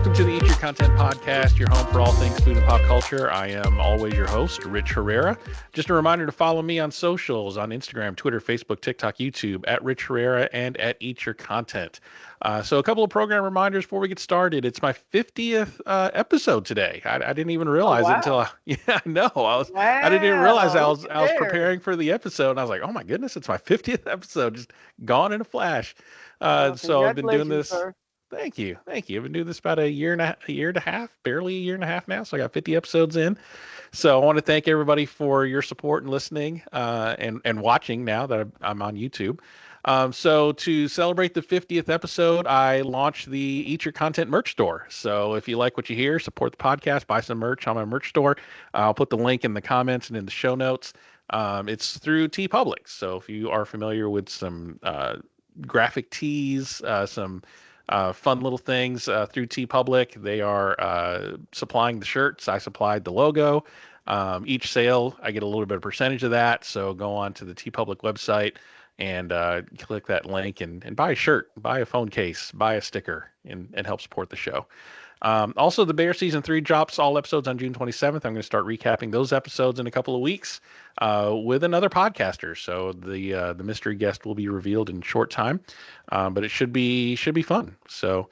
Welcome to the Eat Your Content podcast, your home for all things food and pop culture. I am always your host, Rich Herrera. Just a reminder to follow me on socials on Instagram, Twitter, Facebook, TikTok, YouTube, at Rich Herrera and at Eat Your Content. So a couple of program reminders before we get started. It's my 50th episode today. I didn't even Oh realize it until wow. yeah, I know. I didn't even realize Wow. Look at I was there. preparing for the episode and I was like, oh my goodness, it's my 50th episode, just gone in a flash. Well, So I've been doing congratulations, this. sir. Thank you. Thank you. I've been doing this about a year and a half, barely a year and a half now. So I got 50 episodes in. So I want to thank everybody for your support and listening and watching now that I'm on YouTube. So to celebrate the 50th episode, I launched the Eat Your Content merch store. So if you like what you hear, support the podcast, buy some merch on my merch store. I'll put the link in the comments and in the show notes. It's through TeePublic. So if you are familiar with some graphic tees, some fun little things through TeePublic. They are supplying the shirts. I supplied the logo. Each sale, I get a little bit of percentage of that. So go on to the TeePublic website and click that link and buy a shirt, buy a phone case, buy a sticker, and help support the show. Also, the Bear Season 3 drops all episodes on June 27th. I'm going to start recapping those episodes in a couple of weeks with another podcaster. So the mystery guest will be revealed in short time, but it should be fun. So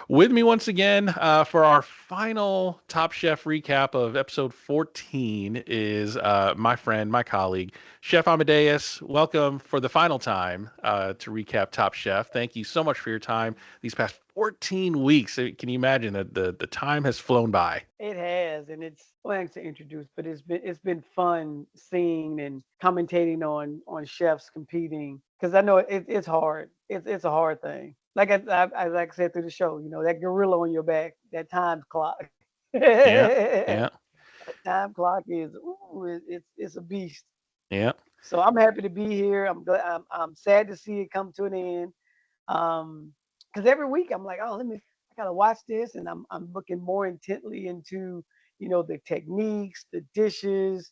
with me once again for our final Top Chef recap of episode 14 is my friend, my colleague, Chef Amadeus. Welcome for the final time to recap Top Chef. Thank you so much for your time these past 14 weeks. Can you imagine that the time has flown by? It has, and it's thanks to introduce, but it's been fun seeing and commentating on chefs competing because I know it's hard. It's a hard thing. Like I like I said through the show, that gorilla on your back, that time clock. Yeah, That yeah, time clock is it's a beast. yeah. So I'm happy to be here. I'm glad. I'm sad to see it come to an end. Because every week I'm like, oh, I gotta watch this, and I'm looking more intently into, the techniques, the dishes,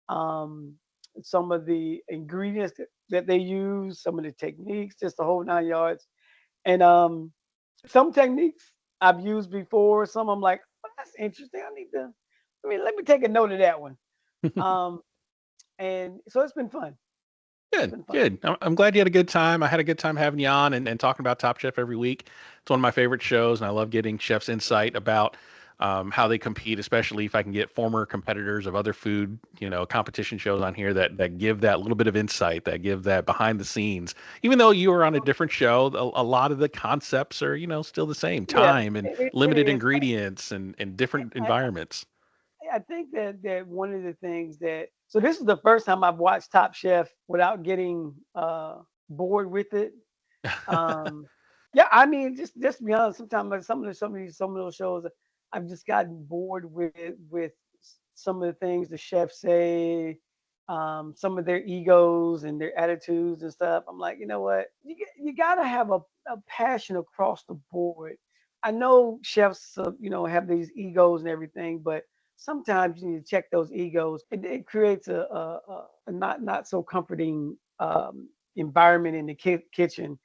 um, some of the ingredients that they use, some of the techniques, just the whole 9 yards. And some techniques I've used before. Some I'm like, oh, that's interesting. I need to. Let me take a note of that one. Um, and so it's been fun. It's Good, been fun. good. I'm glad you had a good time. I had a good time having you on and talking about Top Chef every week. It's one of my favorite shows, and I love getting chefs' insight about how they compete, especially if I can get former competitors of other food, competition shows on here that give that little bit of insight, that give that behind the scenes. Even though you were on a different show, a lot of the concepts are, still the same: Yeah, time and it limited is. ingredients and different I, environments. I think that one of the things that so this is the first time I've watched Top Chef without getting bored with it. Um, yeah, I mean, just to be honest, sometimes like some of those shows, I've just gotten bored with some of the things the chefs say, some of their egos and their attitudes and stuff. I'm like, you know what? You gotta have a passion across the board. I know chefs, have these egos and everything, but sometimes you need to check those egos. It creates a not so comforting environment in the kitchen.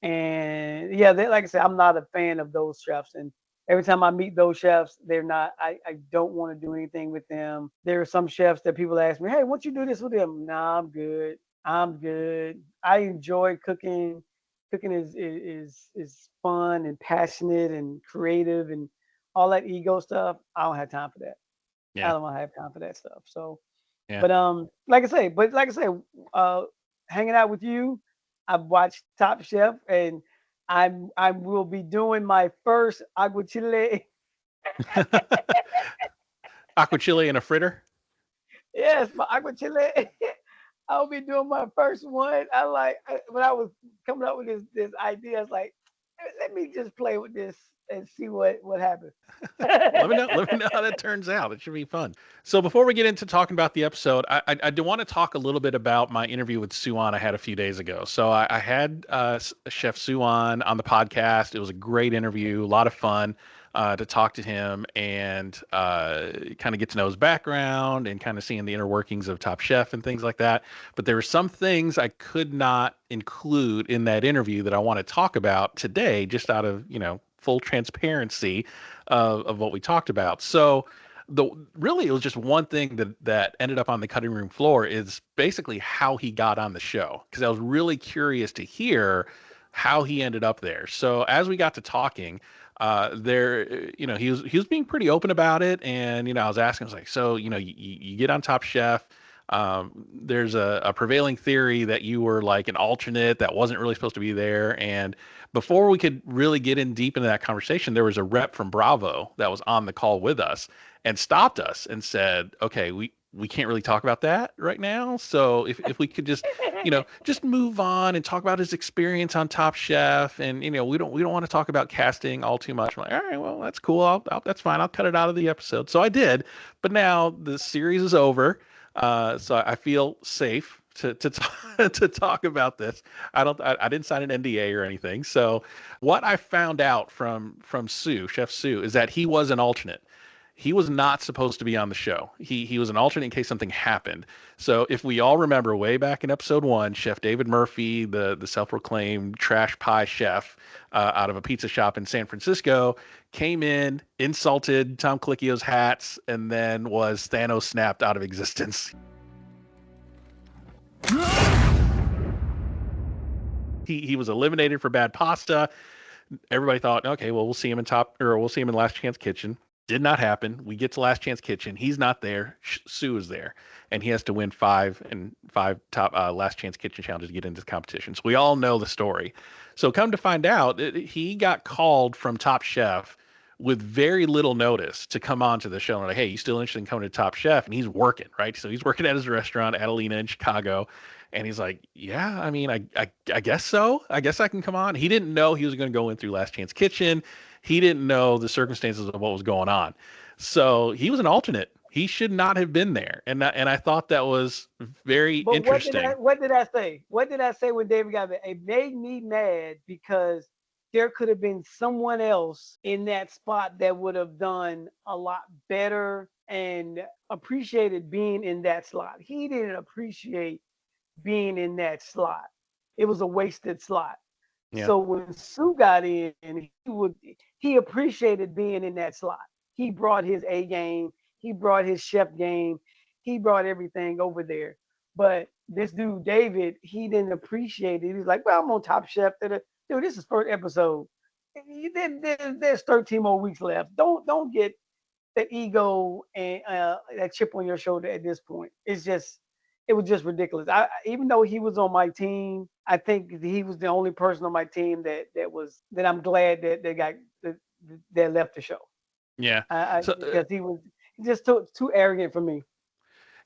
And yeah, like I said, I'm not a fan of those chefs. And every time I meet those chefs, they're not. I don't want to do anything with them. There are some chefs that people ask me, "Hey, won't you do this with them?" Nah, I'm good. I'm good. I enjoy cooking. Cooking is fun and passionate and creative and all that ego stuff. I don't have time for that. I Yeah, don't have time for that stuff. So, yeah. but like I say, uh, hanging out with you, I've watched Top Chef, and I will be doing my first aguachile. Aqua chili and a fritter. Yes, my aguachile. I'll be doing my first one. When I was coming up with this idea, I was like, let me just play with this and see what happens. Let me know. Let me know how that turns out. It should be fun. So before we get into talking about the episode, I do want to talk a little bit about my interview with Suan I had a few days ago. So I had Chef Suan on the podcast. It was a great interview, a lot of fun to talk to him and kind of get to know his background and kind of seeing the inner workings of Top Chef and things like that. But there were some things I could not include in that interview that I want to talk about today, just out of full transparency of what we talked about. So the really it was just one thing that ended up on the cutting room floor is basically how he got on the show, because I was really curious to hear how he ended up there. So as we got to talking, he was being pretty open about it, and I was asking, I was like, so you get on Top Chef. There's a prevailing theory that you were like an alternate that wasn't really supposed to be there. And before we could really get in deep into that conversation, there was a rep from Bravo that was on the call with us and stopped us and said, okay, we can't really talk about that right now. So if we could just move on and talk about his experience on Top Chef, and we don't want to talk about casting all too much. I'm like, all right, well, that's cool. That's fine. I'll cut it out of the episode. So I did, but now the series is over. So I feel safe to to talk about this. I didn't sign an NDA or anything. So what I found out from Chef Sue, is that he was an alternate. He was not supposed to be on the show. He was an alternate in case something happened. So if we all remember way back in episode 1, Chef David Murphy, the self-proclaimed trash pie chef out of a pizza shop in San Francisco, came in, insulted Tom Colicchio's hats, and then was Thanos snapped out of existence. He was eliminated for bad pasta. Everybody thought, okay, well, we'll see him in Last Chance Kitchen. Did not happen. We get to Last Chance Kitchen. He's not there. Sue is there, and he has to win five top Last Chance Kitchen challenges to get into the competition. So we all know the story. So come to find out, he got called from Top Chef with very little notice to come on to the show. And like, hey, you still interested in coming to Top Chef? And he's working, right? So he's working at his restaurant, Adelina in Chicago. And he's like, yeah, I mean, I guess so. I guess I can come on. He didn't know he was going to go in through Last Chance Kitchen. He didn't know the circumstances of what was going on. So he was an alternate. He should not have been there. And I thought that was very But interesting. what did I say? What did I say when David got there? It made me mad because there could have been someone else in that spot that would have done a lot better and appreciated being in that slot. He didn't appreciate being in that slot. It was a wasted slot. Yeah. So when Sue got in, he appreciated being in that slot. He brought his A game, he brought his chef game, he brought everything over there. But this dude David, he didn't appreciate it. He was like, "Well, I'm on Top Chef. Dude, this is first episode. There's 13 more weeks left. Don't get that ego and that chip on your shoulder at this point. It was just ridiculous. Even though he was on my team, I think he was the only person on my team that I'm glad that left the show. Yeah. Because he was just too arrogant for me.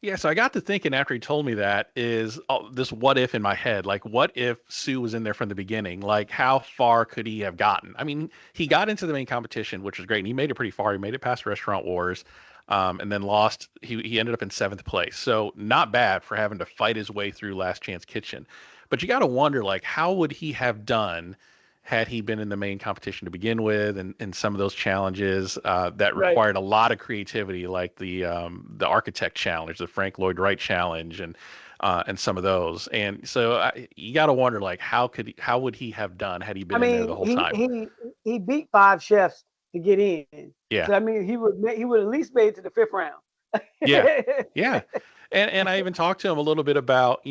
Yeah, so I got to thinking after he told me that is this what if in my head. Like, what if Sue was in there from the beginning? Like, how far could he have gotten? I mean, he got into the main competition, which was great, and he made it pretty far. He made it past Restaurant Wars, and then lost. He ended up in 7th place, so not bad for having to fight his way through Last Chance Kitchen. But you got to wonder, like, how would he have done had he been in the main competition to begin with, and some of those challenges that required a lot of creativity, like the architect challenge, the Frank Lloyd Wright challenge, and some of those. And so you got to wonder, like, how would he have done had he been in there the whole time? He beat 5 chefs to get in. Yeah. So I mean, he would at least made it to the 5th round. Yeah. Yeah. And I even talked to him a little bit about,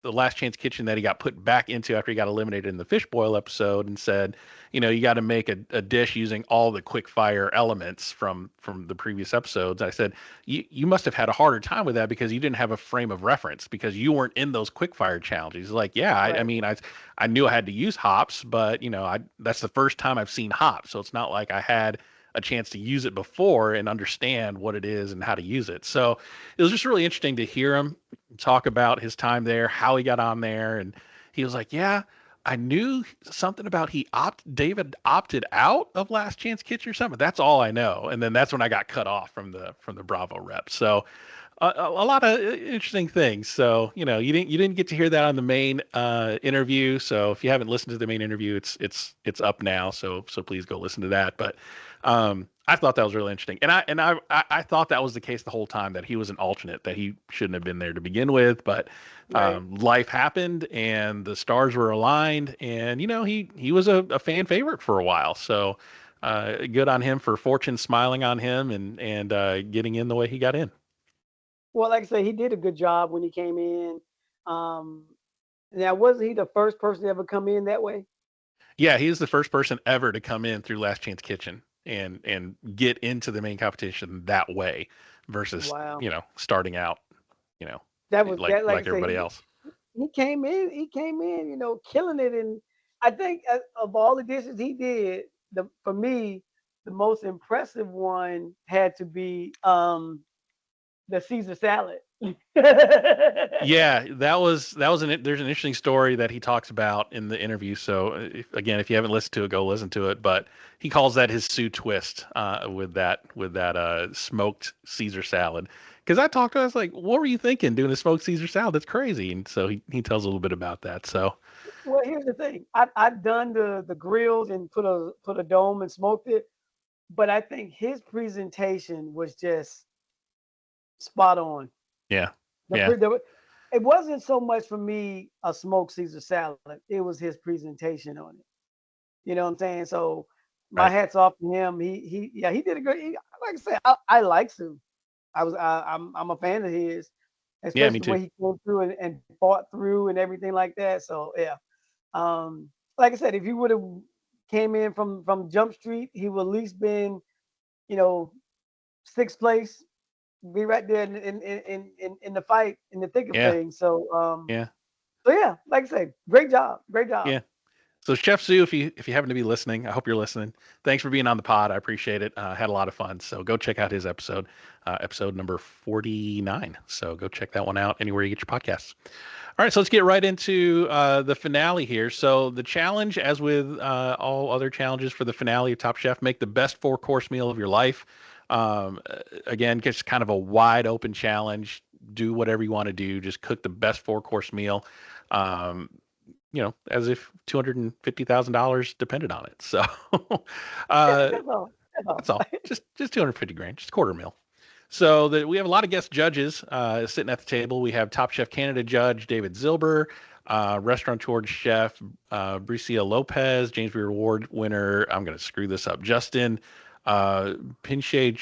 the Last Chance Kitchen that he got put back into after he got eliminated in the fish boil episode, and said, you got to make a dish using all the quick fire elements from the previous episodes. I said, you must have had a harder time with that because you didn't have a frame of reference, because you weren't in those quick fire challenges. He's like, yeah, I mean, I knew I had to use hops, but that's the first time I've seen hops. So it's not like I had a chance to use it before and understand what it is and how to use it. So it was just really interesting to hear him talk about his time there, how he got on there. And he was like, yeah, I knew something about David opted out of Last Chance Kitchen or something. That's all I know. And then that's when I got cut off from the Bravo rep. So a lot of interesting things. So you didn't get to hear that on the main interview. So if you haven't listened to the main interview, it's up now. So please go listen to that. But I thought that was really interesting, and I thought that was the case the whole time, that he was an alternate, that he shouldn't have been there to begin with. But Right. life happened, and the stars were aligned, and he was a fan favorite for a while. So good on him for fortune smiling on him and getting in the way he got in. Well, like I say, he did a good job when he came in. Um, Now, wasn't he the first person to ever come in that way? Yeah, he's the first person ever to come in through Last Chance Kitchen and get into the main competition that way versus, Wow. starting out, you know, That was that. Like I like say, everybody he else. he came in. He came in, killing it. And I think of all the dishes he did, the for me, the most impressive one had to be the Caesar salad. Yeah, that was there's an interesting story that he talks about in the interview. So if you haven't listened to it, go listen to it. But he calls that his Sue twist with that smoked Caesar salad. Because I talked to him, I was like, "What were you thinking doing a smoked Caesar salad? That's crazy." And so he tells a little bit about that. So Well, here's the thing. I've done the grills and put a dome and smoked it, but I think his presentation was just spot on. yeah, The, yeah, pre- the it wasn't so much for me a smoked Caesar salad. It was his presentation on it. You know what I'm saying? So my right. hats off to him. He did a good. Like I said, I like Sue. I'm a fan of his, Yeah, especially me the too. way he came through and fought through and everything like that. So yeah, like I said, if he would have came in from Jump Street, he would at least been you know sixth place, be right there in the fight in the thick of Yeah, things. So yeah, so yeah, like I say, great job, great job. yeah. So Chef Sue, if you happen to be listening, I hope you're listening. Thanks for being on the pod. I appreciate it. Had a lot of fun. So go check out his episode number 49. So go check that one out anywhere you get your podcasts. All right, so let's get right into the finale here. So the challenge, as with all other challenges for the finale of Top Chef, make the best four-course meal of your life. Again, just kind of a wide open challenge. Do whatever you want to do. Just cook the best four-course meal. Um, as if $250,000 depended on it. So Yeah, uh, that's all. That's that's all. all. Just 250 grand, just a quarter mil. So we have a lot of guest judges sitting at the table. We have Top Chef Canada judge David Zilber, restaurateur chef Bricia Lopez, James Beard Award winner. I'm going to screw this up. Justin uh, Pinche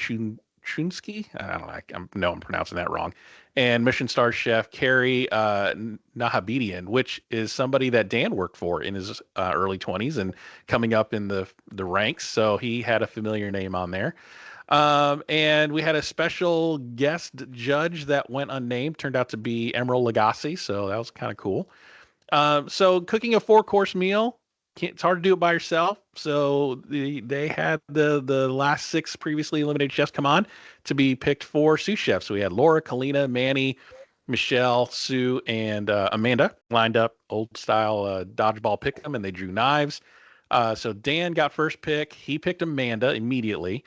Chunsky. I don't know. I'm pronouncing that wrong. And Mission Star chef Carrie Nahabedian, which is somebody that Dan worked for in his early 20s and coming up in the ranks. So he had a familiar name on there. And we had a special guest judge that went unnamed, turned out to be Emerald Lagasse. So that was kind of cool. So cooking a four-course meal, it's hard to do it by yourself. So they had the last six previously eliminated chefs come on to be picked for sous chefs. So we had Laura, Kalina, Manny, Michelle, Sue, and Amanda lined up old style dodgeball pick 'em, and they drew knives. So Dan got first pick. He picked Amanda immediately.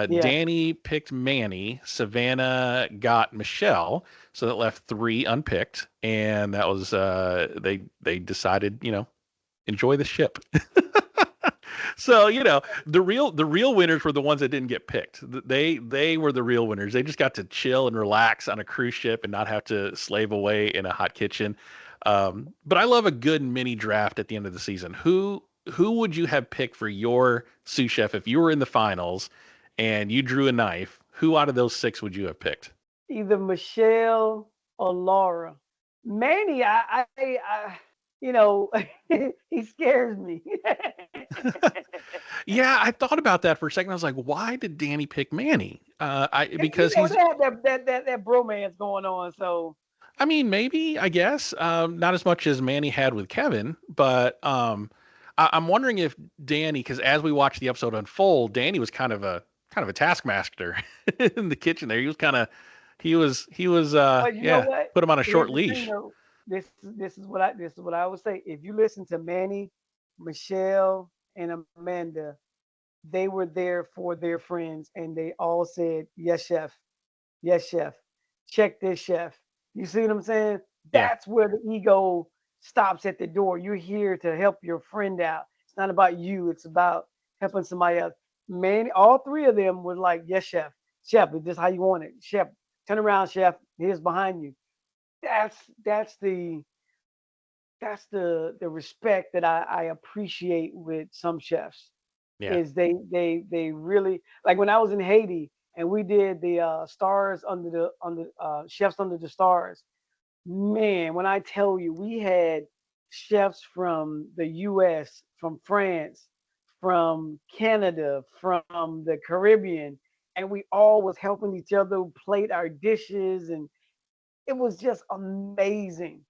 Yeah, Danny picked Manny. Savannah got Michelle. So that left three unpicked, and that was they decided enjoy the ship. So the real winners were the ones that didn't get picked. They were the real winners. They just got to chill and relax on a cruise ship and not have to slave away in a hot kitchen. But I love a good mini draft at the end of the season. Who would you have picked for your sous chef if you were in the finals and you drew a knife? Who out of those six would you have picked? either Michelle or Laura. Manny, you know, he scares me. Yeah, I thought about that for a second. I was like, why did Danny pick Manny? I You because know, he's they have that bromance going on. So I mean, maybe, I guess, not as much as Manny had with Kevin, but I'm wondering if Danny, because as we watch the episode unfold, Danny was kind of a taskmaster in the kitchen there. He was kind of he was but you know yeah, what? put him on a Here's short the thing leash. though. This is what I would say. If you listen to Manny, Michelle, and Amanda, they were there for their friends and they all said, yes, chef. Yes, chef. check this chef. You see what I'm saying? Yeah. That's where the ego stops at the door. You're here to help your friend out. It's not about you. It's about helping somebody else. Man, all three of them were like, "Yes, chef. Chef, is this how you want it? Chef, turn around, chef. Here's behind you." That's that's the that's the respect that I appreciate with some chefs Yeah. is they really like when I was in Haiti and we did the stars under chefs under the stars. Man, when I tell you, we had chefs from the U.S., from France, from Canada, from the Caribbean, and we all was helping each other plate our dishes, and it was just amazing.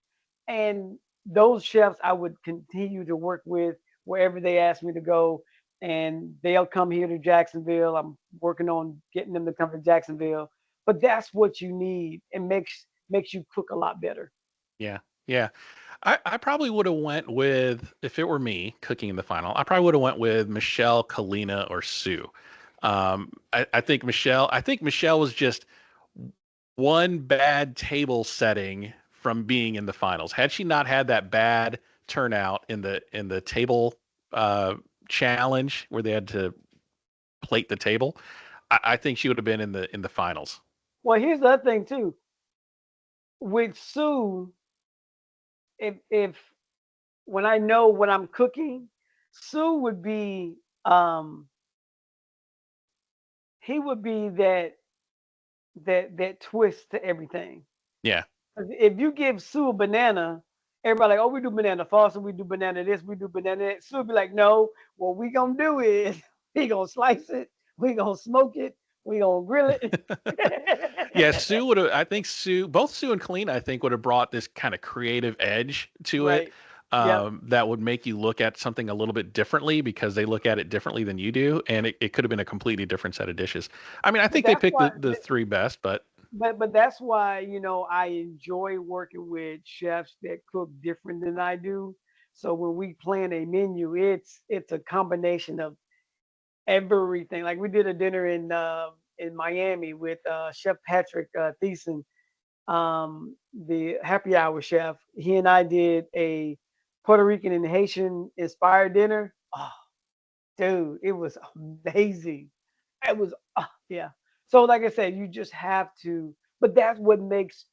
And those chefs I would continue to work with wherever they ask me to go. And they'll come here to Jacksonville. I'm working on getting them to come to Jacksonville. But that's what you need. It makes you cook a lot better. Yeah. Yeah. I probably would have went with if it were me cooking in the final. I probably would have went with Michelle, Kalina, or Sue. I think Michelle. I think Michelle was just one bad table setting from being in the finals. Had she not had that bad turnout in the table uh, challenge where they had to plate the table, I think she would have been in the finals. Well, here's the other thing too. With Sue, if when I know what I'm cooking, Sue would be he would be that twist to everything. Yeah. 'Cause if you give Sue a banana, everybody like, oh, we do banana foster, we do banana this, we do banana that. Sue be like, no, what we gonna do is we gonna slice it, we gonna smoke it, we gonna grill it. Yeah, Sue would have. I think Sue, both Sue and Colleen, I think would have brought this kind of creative edge to it, Right. Yep. that would make you look at something a little bit differently because they look at it differently than you do, and it could have been a completely different set of dishes. I mean, I But think they that's picked why the three best, but but that's why, I enjoy working with chefs that cook different than I do. So when we plan a menu, it's a combination of everything. Like we did a dinner in Miami with Chef Patrick Thiessen, the happy hour chef. He and I did a Puerto Rican and Haitian inspired dinner. Oh, dude, it was amazing. It was yeah. So like I said, you just have to. But that's what makes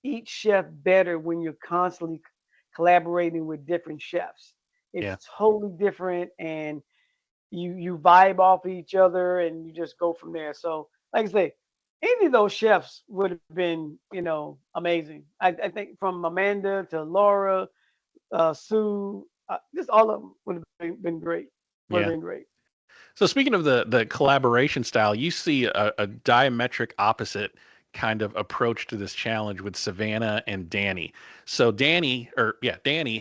each chef better when you're constantly collaborating with different chefs. yeah, It's totally different, and you vibe off each other and you just go from there. So, like I say, any of those chefs would have been, amazing. I think from Amanda to Laura, Sue, just all of them would have been great. Would have yeah. been great. So speaking of the collaboration style, you see a diametric opposite kind of approach to this challenge with Savannah and Danny. So Danny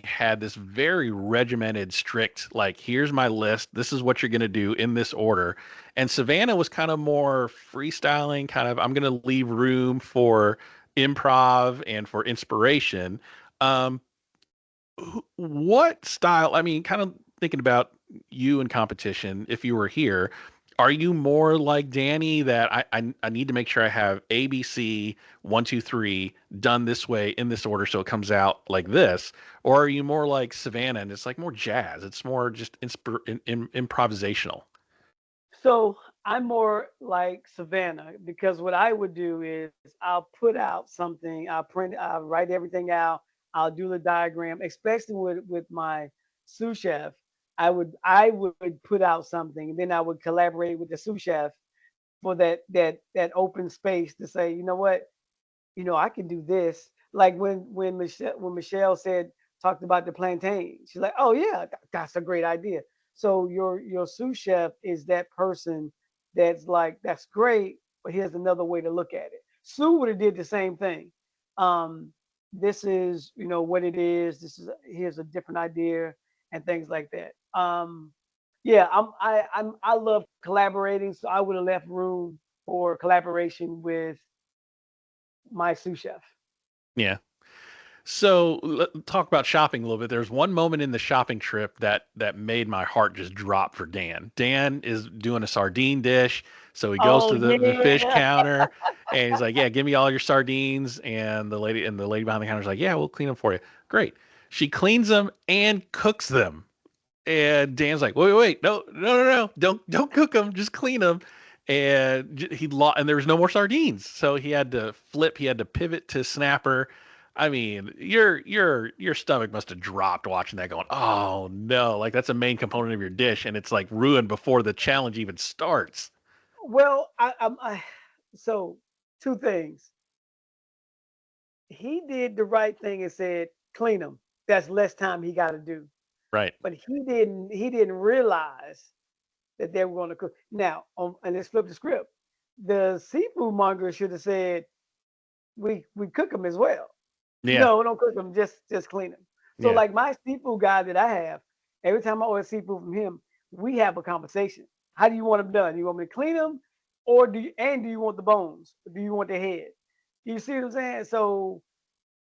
had this very regimented, strict, like, here's my list. This is what you're going to do in this order. And Savannah was kind of more freestyling, kind of, I'm going to leave room for improv and for inspiration. Um, what style, I mean, kind of thinking about you in competition, if you were here, are you more like Danny that I need to make sure I have ABC 1, 2, 3 done this way in this order so it comes out like this? Or are you more like Savannah and it's like more jazz? It's more just improvisational. So I'm more like Savannah because what I would do is I'll put out something, I'll write everything out, I'll do the diagram, especially with my sous chef. I would put out something, and then I would collaborate with the sous chef for that open space to say, you know what, I can do this. Like when Michelle said talked about the plantain, she's like, oh yeah, that's a great idea. So your sous chef is that person that's like, that's great, but here's another way to look at it. Sue would have did the same thing. Um, this is what it is. Here's a different idea and things like that. Yeah, I love collaborating, so I would have left room for collaboration with my sous chef. Yeah. So talk about shopping a little bit. There's one moment in the shopping trip that made my heart just drop for Dan. Dan is doing a sardine dish, so he goes Oh to the fish yeah. counter and he's like, "Yeah, give me all your sardines." And the lady behind the counter is like, "Yeah, we'll clean them for you." Great. She cleans them and cooks them. And Dan's like, wait, wait, wait, no, no, no, no, don't cook them, just clean them. And and there was no more sardines, so he had to flip, he had to pivot to snapper. I mean, your stomach must have dropped watching that, going, oh no, like that's a main component of your dish, and it's like ruined before the challenge even starts. Well, so two things. He did the right thing and said clean them. That's less time he got to do. Right? But he didn't realize that they were going to cook. Now, and let's flip the script. The seafood monger should have said we cook them as well. Yeah, No, don't cook them. Just clean them. So yeah, like my seafood guy that I have, every time I order seafood from him, we have a conversation. How do you want them done? You want me to clean them, or do you want the bones? Or do you want the head? You see what I'm saying? So,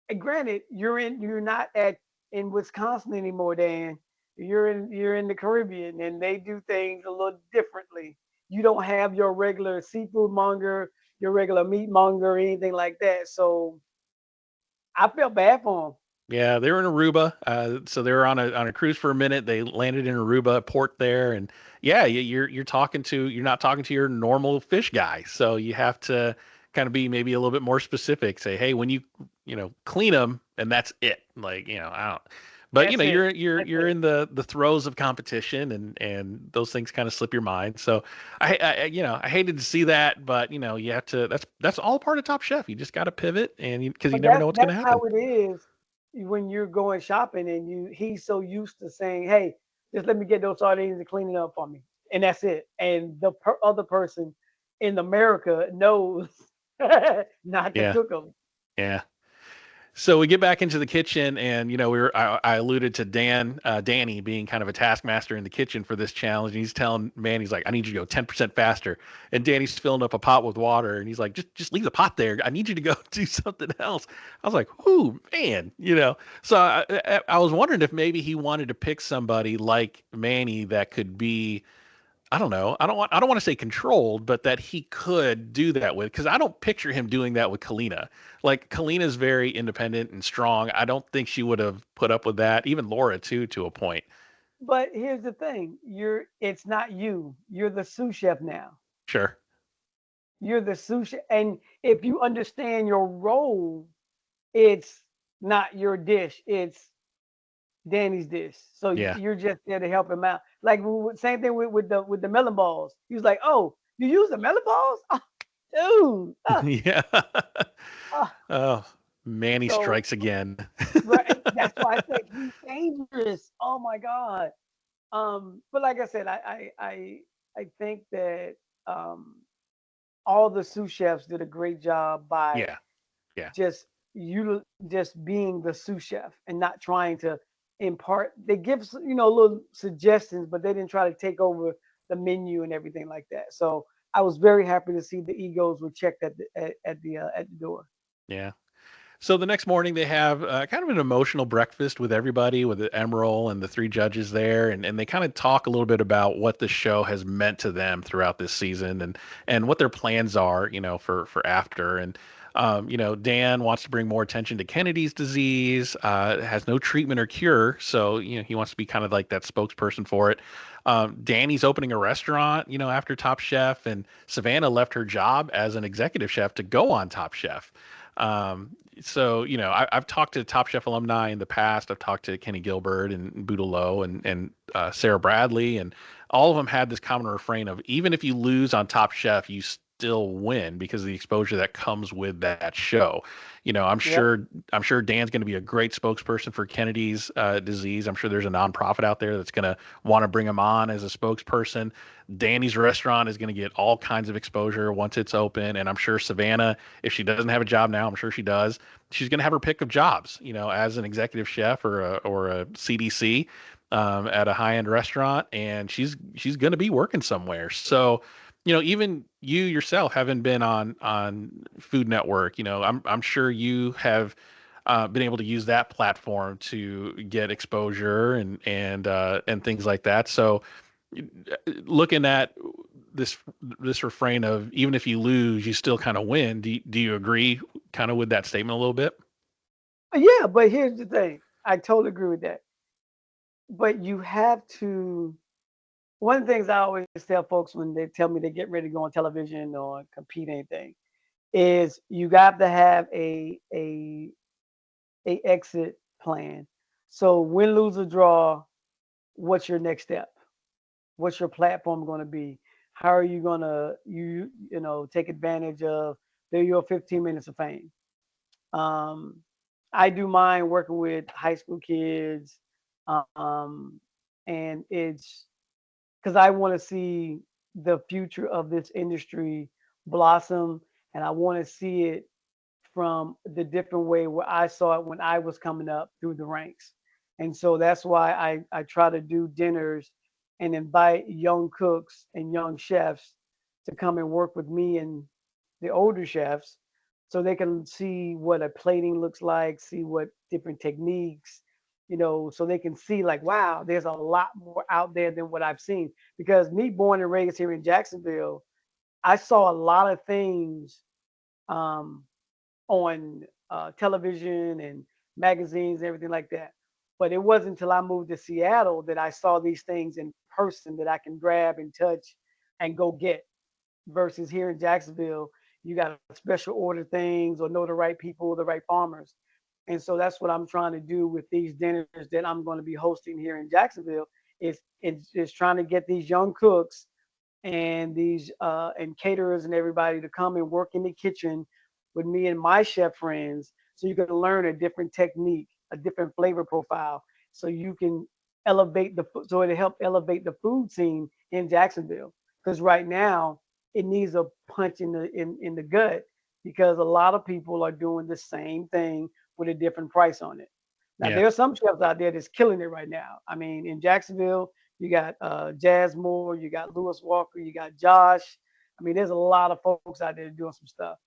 and granted, you're not at in Wisconsin anymore, Dan. You're in the Caribbean, and they do things a little differently. You don't have your regular seafood monger, your regular meat monger, or anything like that. So I felt bad for him. yeah. They were in Aruba, so they were on a cruise for a minute. They landed in Aruba, a port there, and yeah, you're not talking to your normal fish guy, so you have to kind of be maybe a little bit more specific. Say, hey, when you clean them, and that's it. Like, I don't. But That's it. That's you're it. in the throes of competition, and those things kind of slip your mind. So I hated to see that, but you have to. That's all part of Top Chef. You just got to pivot, and because you But never that's know what's going that's to how happen. it is when you're going shopping and he's so used to saying, "Hey, just let me get those sardines and clean it up for me," and that's it. And the other person in America knows not to Yeah. cook them. Yeah. So we get back into the kitchen, and I alluded to Danny being kind of a taskmaster in the kitchen for this challenge. And he's telling man, he's like, I need you to go 10% faster. And Danny's filling up a pot with water, and he's like, just leave the pot there. I need you to go do something else. I was like, ooh, man. So I was wondering if maybe he wanted to pick somebody like Manny that could be, I don't know. I don't want to say controlled, but that he could do that with, because I don't picture him doing that with Kalina. Like, Kalina's very independent and strong. I don't think she would have put up with that. Even Laura too, to a point. But here's the thing: it's not you. You're the sous chef now. Sure. You're the sous chef, and if you understand your role, it's not your dish. It's Danny's dish. So Yeah. you're just there to help him out. Like same thing with the melon balls. He was like, "Oh, you use the melon balls, dude." Yeah. Uh, Oh, Manny so strikes again. right, that's why I said he's dangerous. Oh my god. But like I said, I think that um, all the sous chefs did a great job by Yeah. Yeah. just being the sous chef and not trying to impart. They give little suggestions, but they didn't try to take over the menu and everything like that. So I was very happy to see the egos were checked at the door. Yeah. So the next morning they have kind of an emotional breakfast with everybody, with the Emerald and the three judges there, and they kind of talk a little bit about what the show has meant to them throughout this season, and what their plans are, for after. And Dan wants to bring more attention to Kennedy's disease. Has no treatment or cure, so he wants to be kind of like that spokesperson for it. Danny's opening a restaurant, after Top Chef, and Savannah left her job as an executive chef to go on Top Chef. So I've talked to Top Chef alumni in the past. I've talked to Kenny Gilbert and Buddha Lowe and Sarah Bradley, and all of them had this common refrain of, even if you lose on Top Chef, you still win because of the exposure that comes with that show. I'm Yep. sure I'm sure Dan's going to be a great spokesperson for Kennedy's disease. I'm sure there's a nonprofit out there that's going to want to bring him on as a spokesperson. Danny's restaurant is going to get all kinds of exposure once it's open, and I'm sure Savannah, if she doesn't have a job now, I'm sure she does. She's going to have her pick of jobs, as an executive chef or a CDC at a high end restaurant, and she's going to be working somewhere. So, even you yourself haven't been on Food Network. I'm sure you have. been able to use that platform to get exposure and things like that. So looking at this this refrain of even if you lose, you still kind of win. Do you agree kind of with that statement a little bit? Yeah, but here's the thing. I totally agree with that. But you have to. One of the things I always tell folks when they tell me they get ready to go on television or compete anything is you got to have a exit plan. So win, lose, or draw, what's your next step? What's your platform going to be? How are you going to take advantage of your 15 minutes of fame? Um, I do mine working with high school kids, um, and it's because I want to see the future of this industry blossom, and I want to see it from the different way where I saw it when I was coming up through the ranks. And so that's why I try to do dinners and invite young cooks and young chefs to come and work with me and the older chefs so they can see what a plating looks like, see what different techniques, so they can see like, wow, there's a lot more out there than what I've seen. Because me born and raised here in Jacksonville, I saw a lot of things um, on television and magazines and everything like that. But it wasn't until I moved to Seattle that I saw these things in person that I can grab and touch and go get. Versus here in Jacksonville, you got to special order things or know the right people, the right farmers. And so that's what I'm trying to do with these dinners that I'm going to be hosting here in Jacksonville is trying to get these young cooks and these and caterers and everybody to come and work in the kitchen with me and my chef friends so you can learn a different technique, a different flavor profile, so you can elevate so it'll help elevate the food scene in Jacksonville. Because right now it needs a punch in the gut because a lot of people are doing the same thing with a different price on it. Now Yeah. there are some chefs out there that's killing it right now. I mean, in Jacksonville, you got Jazz Moore, you got Lewis Walker, you got Josh. I mean, there's a lot of folks out there doing some stuff.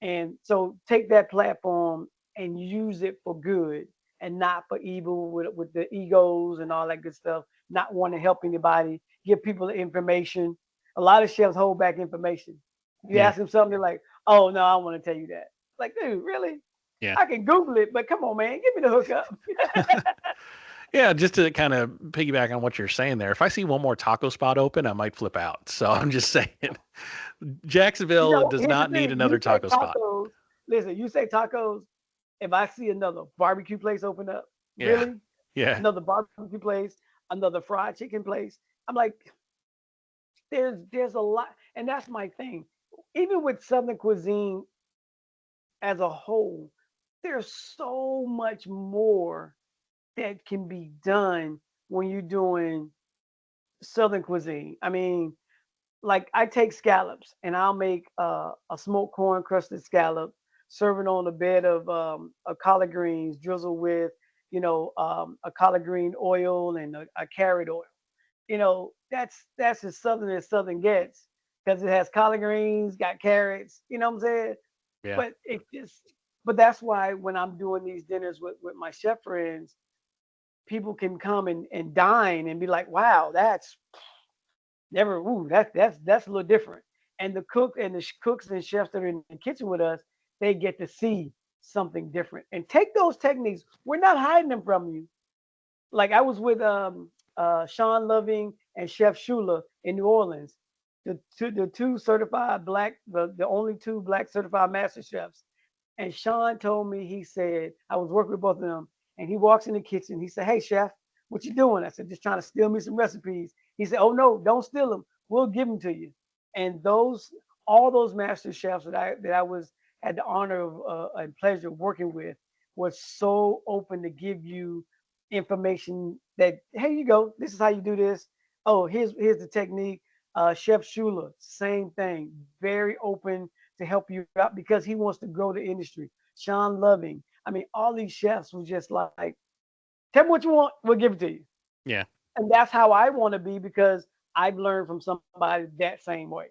And so take that platform and use it for good and not for evil with the egos and all that good stuff, not wanting to help anybody, give people the information. A lot of chefs hold back information. You Yeah. ask them something, they're like, oh, no, I want to tell you that. Like, dude, really? Yeah. I can Google it, but come on, man, give me the hookup. Yeah, just to kind of piggyback on what you're saying there, if I see one more taco spot open, I might flip out. So I'm just saying, Jacksonville does Here's the not need thing. another You say taco spot. tacos. Listen, you say tacos. If I see another barbecue place open up, Yeah, really, yeah, another barbecue place, another fried chicken place, I'm like, there's a lot, and that's my thing. Even with Southern cuisine as a whole, there's so much more that can be done when you're doing Southern cuisine. I mean, like I take scallops and I'll make a smoked corn crusted scallop, serve it on a bed of a collard greens, drizzle with a collard green oil and a carrot oil. That's as southern gets because it has collard greens, got carrots. You know what I'm saying? yeah, But it just but that's why when I'm doing these dinners with my chef friends, people can come and dine and be like, wow, that's never. Ooh, that's a little different. And the cooks and chefs that are in the kitchen with us, they get to see something different and take those techniques. We're not hiding them from you. Like I was with Sean Loving and Chef Shula in New Orleans, the two certified black, the only two black certified master chefs. And Sean told me, he said, I was working with both of them, and he walks in the kitchen. He said, hey, chef, what you doing? I said, just trying to steal me some recipes. He said, oh, no, don't steal them. We'll give them to you. And all those master chefs that I had the honor of and pleasure of working with was so open to give you information that, hey, you go, this is how you do this. Oh, here's the technique. Chef Shula, same thing, very open to help you out because he wants to grow the industry. Sean Loving. I mean, all these chefs was just like, tell me what you want, we'll give it to you. yeah, And that's how I want to be because I've learned from somebody that same way.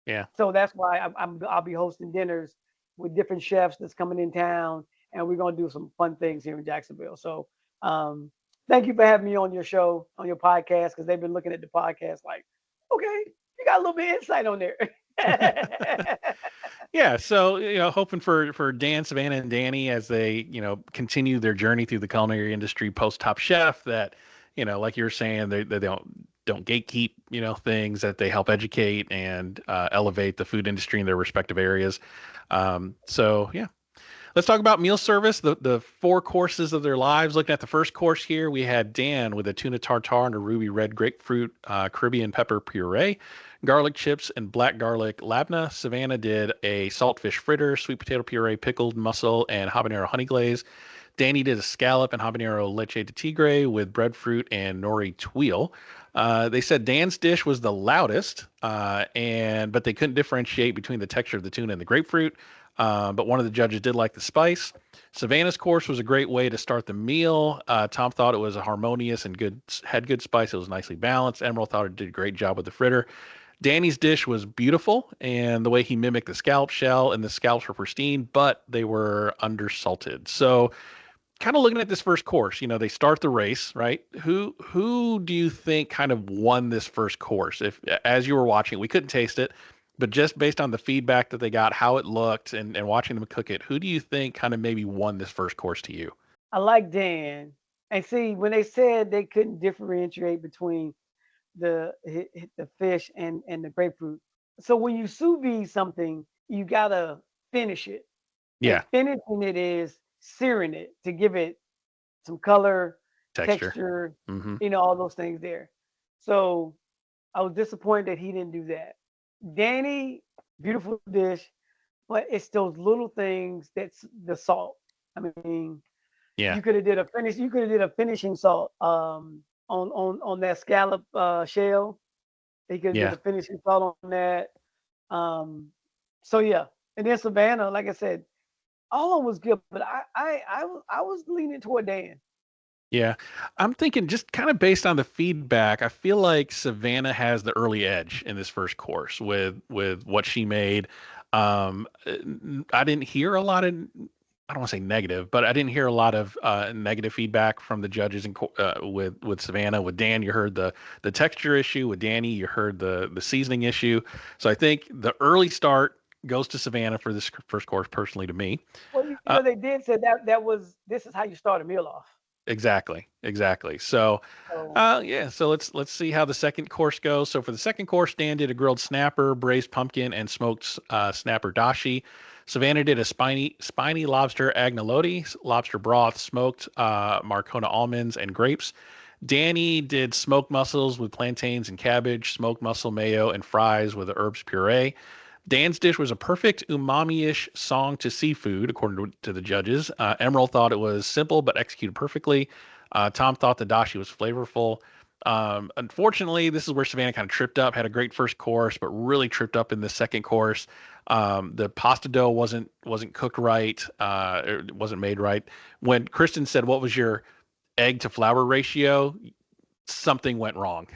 yeah, So that's why I'll be hosting dinners with different chefs that's coming in town, and we're gonna do some fun things here in Jacksonville. So thank you for having me on your show, on your podcast, because they've been looking at the podcast like, okay, you got a little bit of insight on there. Yeah, so hoping for Dan, Savannah, and Danny as they continue their journey through the culinary industry post Top Chef. That like you were saying, they don't gatekeep things, that they help educate and elevate the food industry in their respective areas. So yeah, let's talk about meal service, the four courses of their lives. Looking at the first course here, we had Dan with a tuna tartare and a ruby red grapefruit Caribbean pepper puree, garlic chips and black garlic labna. Savannah did a saltfish fritter, sweet potato puree, pickled mussel, and habanero honey glaze. Danny did a scallop and habanero leche de tigre with breadfruit and nori tuile. They said Dan's dish was the loudest, but they couldn't differentiate between the texture of the tuna and the grapefruit. But one of the judges did like the spice. Savannah's course was a great way to start the meal. Tom thought it was a harmonious and had good spice. It was nicely balanced. Emerald thought it did a great job with the fritter. Danny's dish was beautiful, and the way he mimicked the scallop shell, and the scallops were pristine, but they were undersalted. So kind of looking at this first course, they start the race, right? Who do you think kind of won this first course? If as you were watching, we couldn't taste it, but just based on the feedback that they got, how it looked, and watching them cook it, who do you think kind of maybe won this first course to you? I like Dan. And see, when they said they couldn't differentiate between the fish and the grapefruit. So when you sous vide something, you gotta finish it. And Yeah, finishing it is searing it to give it some color, texture. texture, Hmm. all those things there. So I was disappointed that he didn't do that. Danny, beautiful dish, but it's those little things that's the salt. I mean, Yeah, you could have did a finishing salt on that scallop shell. He could have did yeah. a finishing salt on that. Um, so yeah, and then Savannah, like I said, all of them was good, but I was leaning toward Dan. Yeah. I'm thinking just kind of based on the feedback, I feel like Savannah has the early edge in this first course with what she made. I didn't hear a lot of, I don't want to say negative, but I didn't hear a lot of negative feedback from the judges with Savannah. With Dan, you heard the texture issue. With Danny, you heard the seasoning issue. So I think the early start goes to Savannah for this first course, personally to me. Well, Uh, they did say that was this is how you start a meal off. exactly, exactly. So So yeah, so let's see how the second course goes. So for the second course, Dan did a grilled snapper, braised pumpkin, and smoked snapper dashi. Savannah did a spiny lobster agnolotti, lobster broth, smoked Marcona almonds and grapes. Danny did smoked mussels with plantains and cabbage, smoked mussel mayo, and fries with a herbs puree. Dan's dish was a perfect umami-ish song to seafood, according to the judges. Emerald thought it was simple but executed perfectly. Tom thought the dashi was flavorful. Unfortunately, this is where Savannah kind of tripped up. Had a great first course, but really tripped up in the second course. The pasta dough wasn't cooked right. It wasn't made right. When Kristen said, "What was your egg to flour ratio?" Something went wrong.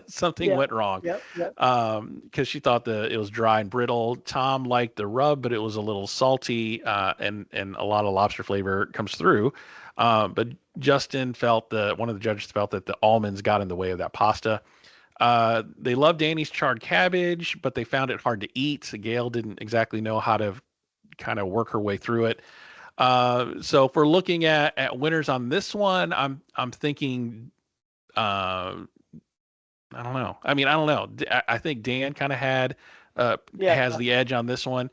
Something yeah, went wrong yep. because she thought it was dry and brittle. Tom liked the rub, but it was a little salty, and a lot of lobster flavor comes through. But Justin felt one of the judges felt that the almonds got in the way of that pasta. They loved Danny's charred cabbage, but they found it hard to eat. Gail didn't exactly know how to kind of work her way through it. So if we're looking at winners on this one, I'm thinking uh, I don't know. I mean, I don't know. I think Dan kind of Yeah, has the edge on this one.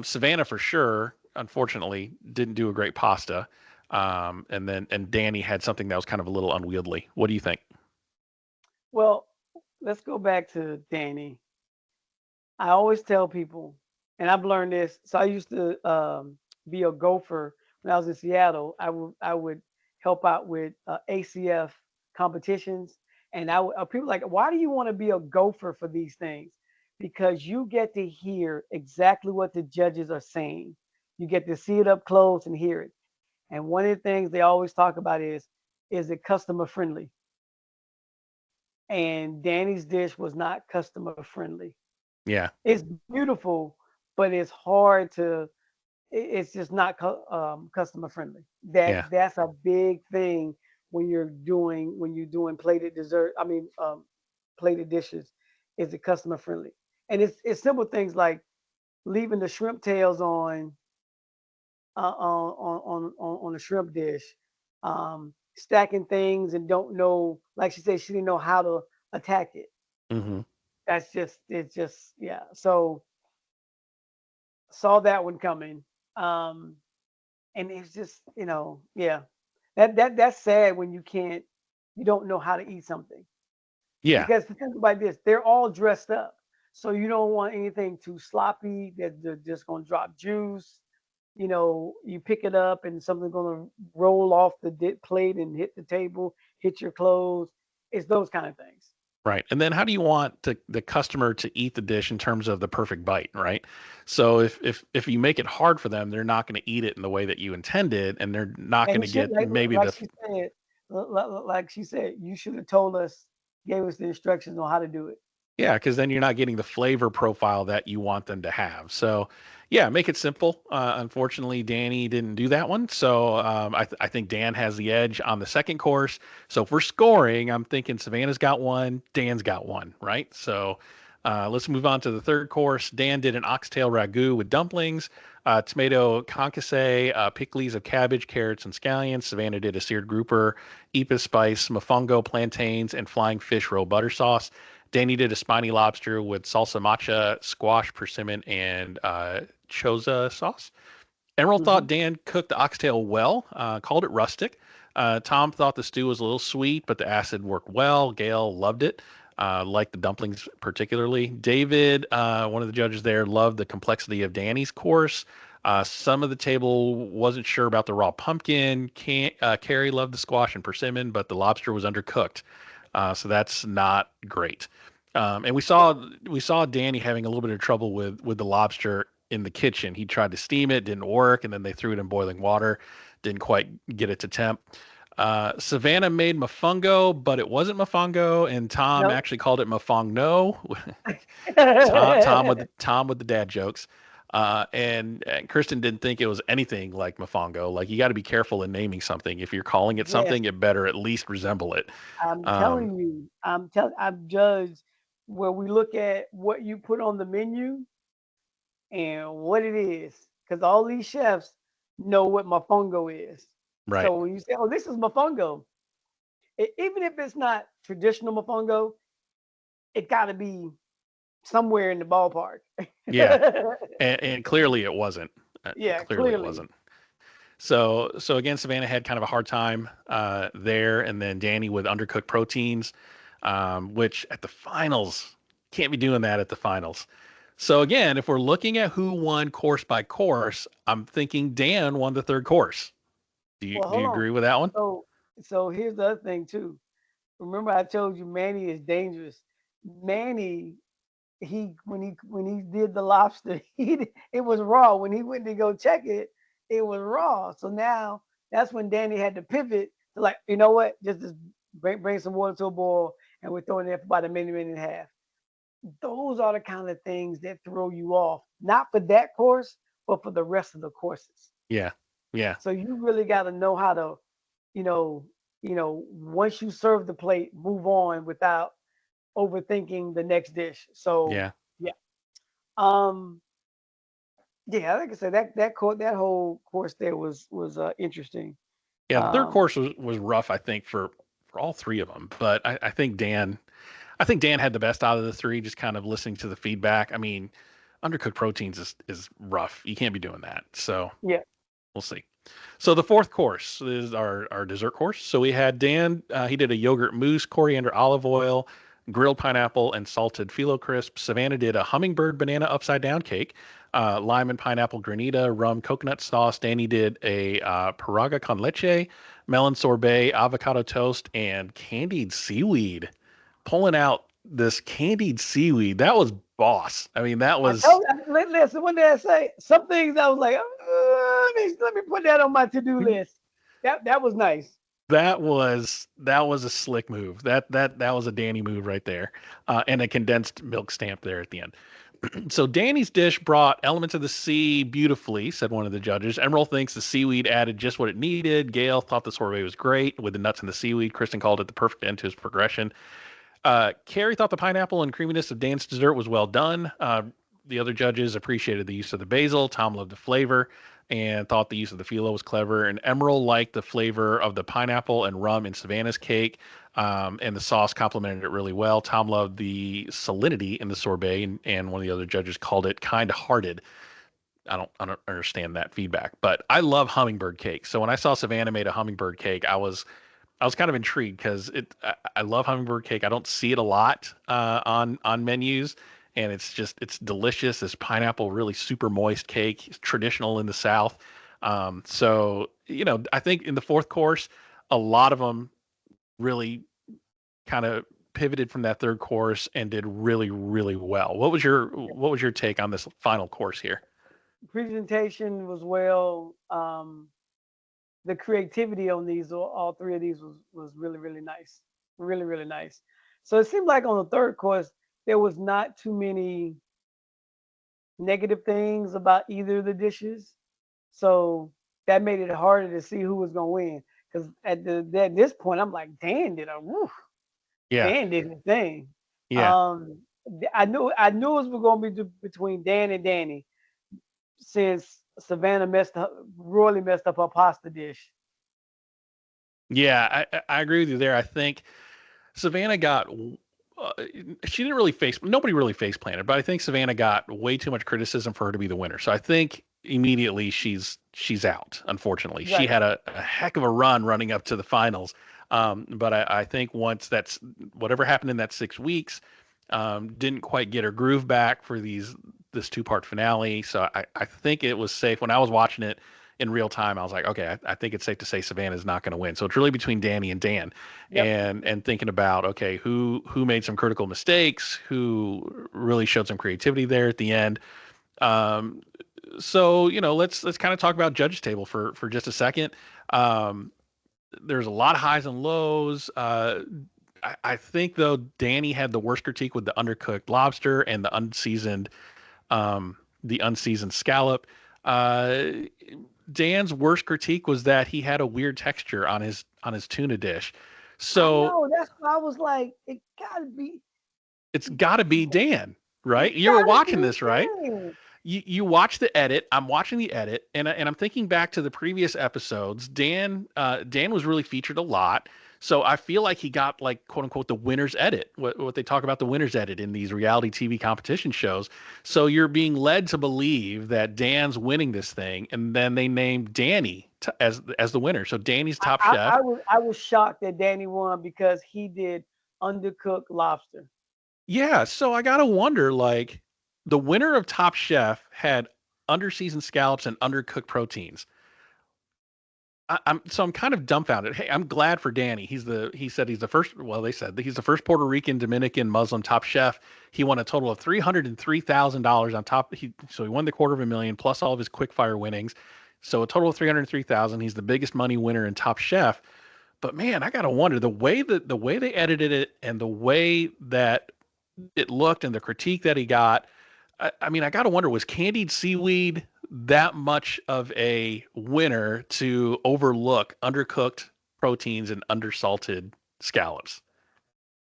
Savannah for sure, unfortunately, didn't do a great pasta. And Danny had something that was kind of a little unwieldy. What do you think? well, let's go back to Danny. I always tell people, and I've learned this. So I used to be a gopher when I was in Seattle. I would help out with ACF competitions, and people like, why do you want to be a gopher for these things? Because you get to hear exactly what the judges are saying. You get to see it up close and hear it. And one of the things they always talk about is it customer friendly? And Danny's dish was not customer friendly. Yeah. It's beautiful, but it's hard to. it's just not customer friendly. Yeah. That's a big thing when you're doing plated dessert. I mean, plated dishes. Is it customer friendly? And it's simple things like leaving the shrimp tails on a shrimp dish, stacking things and don't know. Like she said, she didn't know how to attack it. Hmm. That's just it's just yeah. So saw that one coming. Um, and it's just yeah, that's sad when you don't know how to eat something, Yeah. because the thing about this, they're all dressed up, so you don't want anything too sloppy that they're just going to drop juice. You pick it up and something's going to roll off the plate and hit the table, hit your clothes. It's those kind of things. Right. And then how do you want the customer to eat the dish in terms of the perfect bite, right? So if you make it hard for them, they're not going to eat it in the way that you intended, and they're not And going you to should, get maybe like the she said, like she said, you should have told us, gave us the instructions on how to do it. yeah, because then you're not getting the flavor profile that you want them to have. So, yeah, make it simple. Unfortunately, Danny didn't do that one. So, I think Dan has the edge on the second course. So, if we're scoring, I'm thinking Savannah's got one, Dan's got one, right? So, let's move on to the third course. Dan did an oxtail ragu with dumplings, tomato concasse, picked leaves of cabbage, carrots, and scallions. Savannah did a seared grouper, Ipa spice, mofongo plantains, and flying fish roe butter sauce. Danny did a spiny lobster with salsa matcha, squash, persimmon, and choza sauce. Emerald thought Hmm. Dan cooked the oxtail well, called it rustic. Tom thought the stew was a little sweet, but the acid worked well. Gail loved it, liked the dumplings particularly. David, one of the judges there, loved the complexity of Danny's course. Some of the table wasn't sure about the raw pumpkin. Carrie loved the squash and persimmon, but the lobster was undercooked, so that's not great. And we saw Danny having a little bit of trouble with the lobster in the kitchen. He tried to steam it, didn't work, and then they threw it in boiling water, didn't quite get it to temp. Savannah made mofongo, but it wasn't mofongo, and Tom No. actually called it mofongno. Tom with the dad jokes. And Kristen didn't think it was anything like mofongo. Like you got to be careful in naming something. If you're calling it Yes, something, it better at least resemble it. I'm Um, telling you, I'm judged where we look at what you put on the menu and what it is, because all these chefs know what mofongo is. right. So when you say, "Oh, this is mofongo," even if it's not traditional mofongo, it got to be somewhere in the ballpark. Yeah. And clearly it wasn't. Yeah, Clearly it clearly. wasn't. So again, Savannah had kind of a hard time there, and then Danny with undercooked proteins, which at the finals can't be doing that at the finals. So again, if we're looking at who won course by course, I'm thinking Dan won the third course. Do you Well, do hold you on. agree with that one? So, so here's the other thing too. Remember, I told you Manny is dangerous. Manny, when he did the lobster, it was raw. When he went to go check it, it was raw. So now that's when Danny had to pivot to, like, you know what? Just bring some water to a boil, and we're throwing it there for about a minute and a half. Those are the kind of things that throw you off, not for that course, but for the rest of the courses. Yeah. Yeah. So you really got to know how to, you know, once you serve the plate, move on without overthinking the next dish. So Yeah. yeah, um, yeah, like I said, that whole course there was interesting. Yeah, the third Um, course was rough, I think, for all three of them. But I think Dan had the best out of the three, just kind of listening to the feedback. I mean, undercooked proteins is rough. You can't be doing that. So yeah, we'll see. So the fourth course is our dessert course. So we had Dan. He did a yogurt mousse, coriander olive oil, grilled pineapple, and salted phyllo crisp. Savannah did a hummingbird banana upside down cake, lime and pineapple granita, rum coconut sauce. Danny did a paraga con leche, melon sorbet, avocado toast, and candied seaweed. Pulling out this candied seaweed, that was boss. I mean, that I was told listen, what did I say? Some things I was like, let me put that on my to do list. That was nice. that was a slick move. That was a Danny move right there, and a condensed milk stamp there at the end. So Danny's dish brought elements of the sea beautifully, said one of the judges. Emerald thinks the seaweed added just what it needed. Gail thought the sorbet was great with the nuts and the seaweed. Kristen called it the perfect end to his progression. Carrie thought the pineapple and creaminess of Dan's dessert was well done. The other judges appreciated the use of the basil. Tom loved the flavor and thought the use of the phyllo was clever. And Emerald liked the flavor of the pineapple and rum in Savannah's cake, and the sauce complemented it really well. Tom loved the salinity in the sorbet, and one of the other judges called it kind-hearted. I don't understand that feedback, but I love hummingbird cake. So when I saw Savannah made a hummingbird cake, I was kind of intrigued because I love hummingbird cake. I don't see it a lot on menus, and it's delicious. This pineapple, really super moist cake, it's traditional in the South. So I think in the fourth course, a lot of them really kind of pivoted from that third course and did really really well. What was your take on this final course here? Presentation was well. The creativity on these, all three of these was really really nice, really really nice. So it seemed like on the third course there was not too many negative things about either of the dishes, so that made it harder to see who was gonna win. Because at this point I'm like, Yeah, Dan did his thing. yeah. Um, I knew it was gonna be between Dan and Danny since Savannah royally messed up her pasta dish. Yeah, I agree with you there. I think Savannah got she didn't really nobody really face planted, but I think Savannah got way too much criticism for her to be the winner. So I think immediately she's out. Unfortunately, she Right. had a heck of a run running up to the finals. But I think once that's whatever happened in that 6 weeks, didn't quite get her groove back for this two-part finale. So I think it was safe when I was watching it in real time. I was like, okay, I think it's safe to say Savannah's not going to win. So it's really between Danny and Dan, Yep. and thinking about, okay, who made some critical mistakes, who really showed some creativity there at the end. Um, so let's kind of talk about judges table for just a second. Um, there's a lot of highs and lows. I think though Danny had the worst critique with the undercooked lobster and the unseasoned scallop. Uh, Dan's worst critique was that he had a weird texture on his tuna dish. I So know. That's why I was like, it gotta be. it's got to be Dan, right? It You were gotta watching be this, right? Dan. You watch the edit. I'm watching the edit, and I'm thinking back to the previous episodes. Dan was really featured a lot, so I feel like he got, like, quote unquote, the winner's edit. What they talk about, the winner's edit in these reality TV competition shows. So you're being led to believe that Dan's winning this thing, and then they named Danny as the winner. So Danny's I, Top I, I Chef. was I was shocked that Danny won because he did undercooked lobster. Yeah, so I gotta wonder, like, the winner of Top Chef had underseasoned scallops and undercooked proteins. I'm kind of dumbfounded. Hey, I'm glad for Danny. He said he's the first. Well, they said that he's the first Puerto Rican, Dominican, Muslim Top Chef. He won a total of $303,000 on top. So he won the $250,000 plus all of his quick fire winnings. So a total of 303,000. He's the biggest money winner in Top Chef. But man, I gotta wonder the way they edited it and the way that it looked and the critique that he got. I mean, I got to wonder, was candied seaweed that much of a winner to overlook undercooked proteins and undersalted scallops?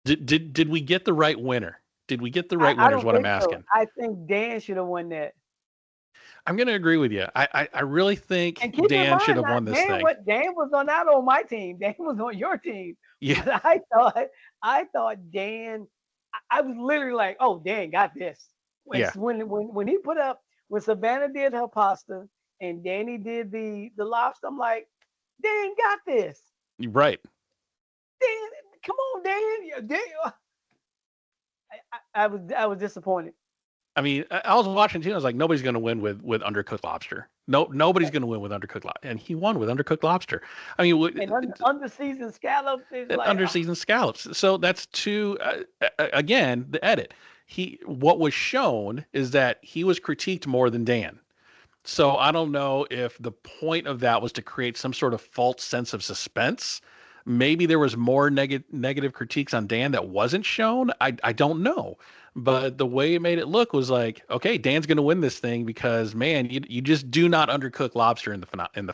Did we get the right winner? Did we get the right I winner is don't what I'm think so. asking. I think Dan should have won that. I'm going to agree with you. I really think And keep in Dan should mind, have not won this Dan. thing. What Dan was not on my team. Dan was on your team. Yeah, But I thought Dan. I was literally like, oh, Dan got this. yeah, When he put up when Savannah did her pasta and Danny did the lobster, I'm like, Dan got this. you're right. Dan, come on, Dan. Yeah, Dan. I was disappointed. I mean, I was watching too. I was like, nobody's going to win with undercooked lobster. No, nobody's going to win with undercooked lobster, and he won with undercooked lobster. I mean, And under seasoned scallops is like, under seasoned scallops. So that's two. Again, the edit. What was shown is that he was critiqued more than Dan. So I don't know if the point of that was to create some sort of false sense of suspense, Maybe there was more negative critiques on Dan that wasn't shown. I don't know. But the way it made it look was like, okay, Dan's going to win this thing because man, you just do not undercook lobster in the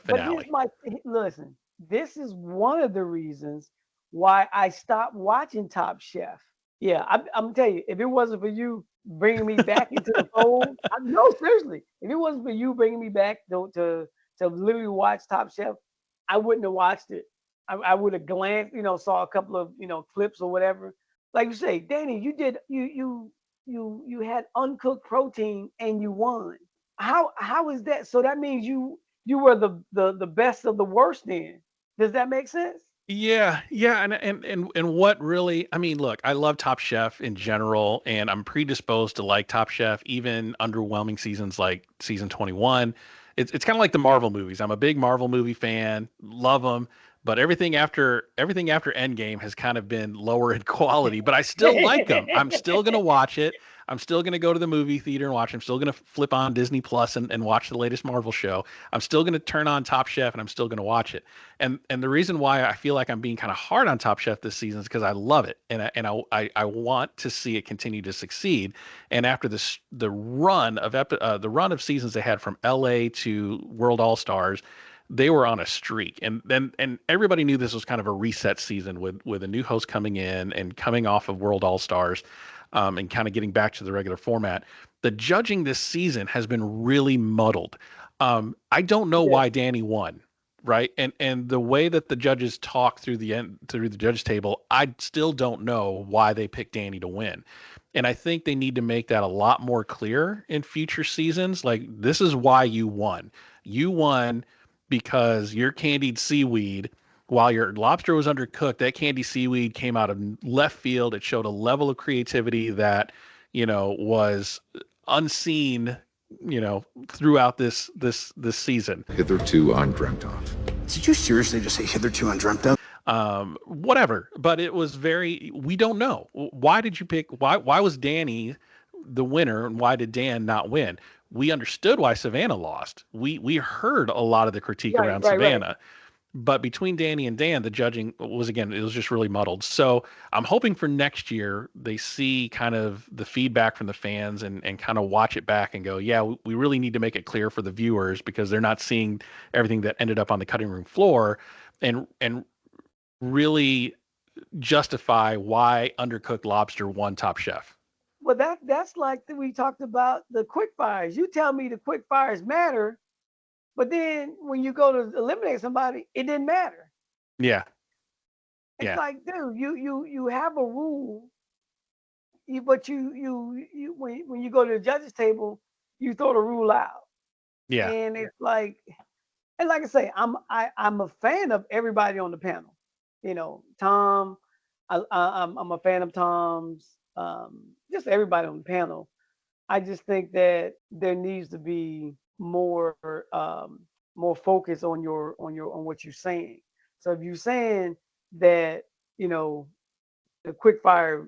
But here's finale. my listen. This is one of the reasons why I stopped watching Top Chef. Yeah, I'm gonna tell you, if it wasn't for you bringing me back into the fold, no, seriously, if it wasn't for you bringing me back to literally watch Top Chef, I wouldn't have watched it. I would have glanced, saw a couple of clips or whatever. Like you say, Danny, you did you had uncooked protein and you won. How is that? So that means you were the best of the worst then. Does that make sense? Yeah, yeah, and what really, I mean, look, I love Top Chef in general, and I'm predisposed to like Top Chef, even underwhelming seasons like season 21. It's kind of like the Marvel movies. I'm a big Marvel movie fan, love them, but everything after Endgame has kind of been lower in quality, but I still like them. I'm still gonna watch it. I'm still gonna go to the movie theater and watch. I'm still gonna flip on Disney Plus and watch the latest Marvel show. I'm still gonna turn on Top Chef and I'm still gonna watch it. And the reason why I feel like I'm being kind of hard on Top Chef this season is because I love it and I want to see it continue to succeed. And after this the run of seasons they had from LA to World All Stars, they were on a streak. And everybody knew this was kind of a reset season with a new host coming in and coming off of World All Stars, and kind of getting back to the regular format. The judging this season has been really muddled. I don't know Yeah. why Danny won, right? And the way that the judges talk through the judges table, I still don't know why they picked Danny to win. And I think they need to make that a lot more clear in future seasons. Like, this is why you won. You won because your candied seaweed, while your lobster was undercooked, that candy seaweed came out of left field. It showed a level of creativity that, was unseen, throughout this season. Hitherto undreamt of. Did you seriously just say hitherto undreamt of? Whatever, but it was very, we don't know. Why did you pick, why was Danny the winner and why did Dan not win? We understood why Savannah lost. We heard a lot of the critique Right, around right, right. Savannah, but between Danny and Dan, the judging was, again, it was just really muddled. So I'm hoping for next year they see kind of the feedback from the fans and kind of watch it back and go, yeah, we really need to make it clear for the viewers because they're not seeing everything that ended up on the cutting room floor, and really justify why undercooked lobster won Top Chef. Well, that's like we talked about the quick fires. You tell me the quick fires matter, but then when you go to eliminate somebody, it didn't matter. Yeah, It's yeah, like, dude, you have a rule, but you when you go to the judges table, you throw the rule out, yeah, and it's like, and like I say, I'm a fan of everybody on the panel. Tom, I'm a fan of Tom's. Just everybody on the panel. I just think that there needs to be more focus on on what you're saying. So if you're saying that you know the quick fire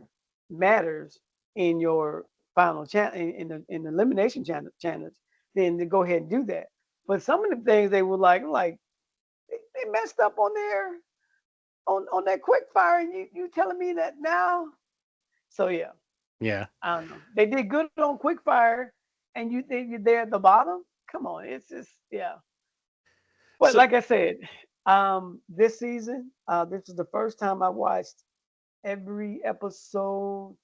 matters in your final in the elimination challenge, then to go ahead and do that. But some of the things they were like they messed up on their on that quick fire, and you telling me that now? So yeah, yeah. I don't know. They did good on quick fire, and you're there at the bottom. Come on, it's just yeah. But So like I said, this season, this is the first time I watched every episode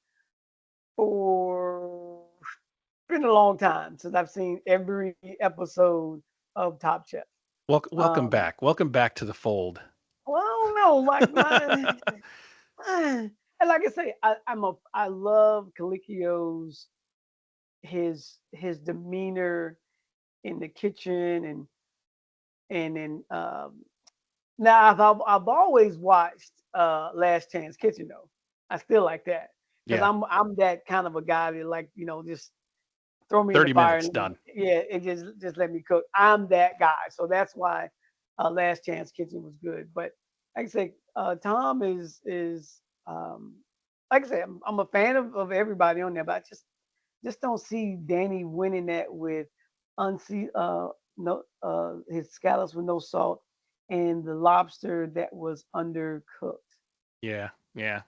for it's been a long time since I've seen every episode of Top Chef. welcome Um, back. Welcome back to the fold. well, I don't know, like my, and like I say, I love Calicchio's his demeanor in the kitchen and then now I've always watched Last Chance Kitchen though. I still like that because Yeah, I'm that kind of a guy that like just throw me in the 30 fire minutes and done. yeah, it just let me cook. I'm that guy, so that's why Last Chance Kitchen was good. But like I say, Tom is like I said, I'm a fan of everybody on there, but I just don't see Danny winning that with unsea no his scallops with no salt and the lobster that was undercooked. Yeah, yeah.